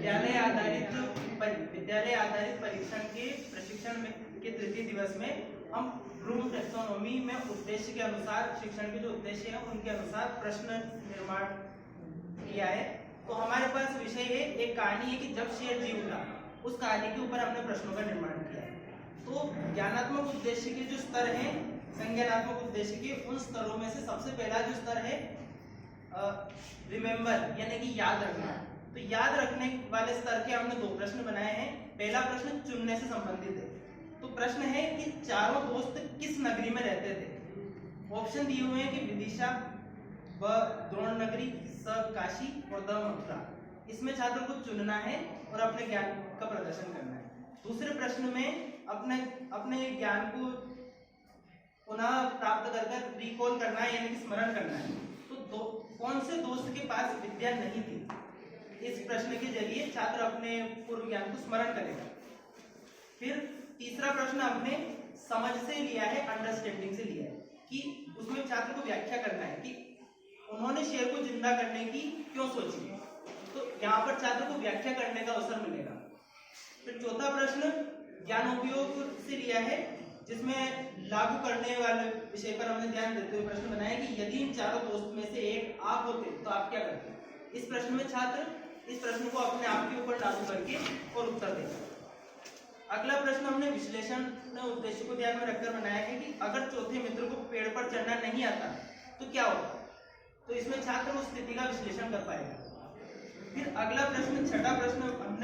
विद्यालय आधारित परीक्षण के प्रशिक्षण के तृतीय दिवस में हम ब्लूम टैक्सोनॉमी में उद्देश्य के अनुसार शिक्षण के जो उद्देश्य है उनके अनुसार प्रश्न निर्माण किया है। तो हमारे पास विषय है, एक कहानी है कि जब शेर जी उठा, उस कहानी के ऊपर हमने प्रश्नों का निर्माण किया है। तो ज्ञानात्मक उद्देश्य के जो स्तर हैं, संज्ञानात्मक उद्देश्य के उन स्तरों में से सबसे पहला जो स्तर है रिमेम्बर यानी कि याद रखना। तो याद रखने वाले स्तर के हमने दो प्रश्न बनाए हैं। पहला प्रश्न चुनने से संबंधित है। तो प्रश्न है कि चारों दोस्त किस नगरी में रहते थे। ऑप्शन दिए हुए हैं कि विदिशा, व द्रोण नगरी, स काशी और द मथुरा। इसमें छात्र को चुनना है और अपने ज्ञान का प्रदर्शन करना है। दूसरे प्रश्न में अपने ज्ञान को पुनः प्राप्त कर रिकॉल करना है यानी कि स्मरण करना है। तो कौन से दोस्त के पास विद्या नहीं थी, इस प्रश्न के जरिए छात्र अपने पूर्व ज्ञान को स्मरण करेगा। फिर तीसरा प्रश्न हमने समझ से लिया है, अंडरस्टैंडिंग से लिया है, कि उसमें छात्र को व्याख्या करना है कि उन्होंने शेर को जिंदा करने की क्यों सोची। तो यहाँ पर छात्र को व्याख्या करने का अवसर मिलेगा। फिर चौथा प्रश्न ज्ञान उपयोग से लिया है, जिसमें लागू करने वाले विषय पर हमने ध्यान देते हुए प्रश्न बनाया कि यदि इन चारों दोस्त में से एक आप होते तो आप क्या करते। इस प्रश्न में छात्र इस प्रश्न को अपने आप के ऊपर लागू करके और उत्तर देगा। अगला प्रश्न हमने विश्लेषण उद्देश्य को ध्यान में रखकर बनाया है कि अगर चौथे मित्र को पेड़ पर चढ़ना नहीं आता तो क्या होगा। तो इसमें छात्र उस स्थिति का विश्लेषण कर पाएगा। फिर अगला प्रश्न, छठा प्रश्न हमने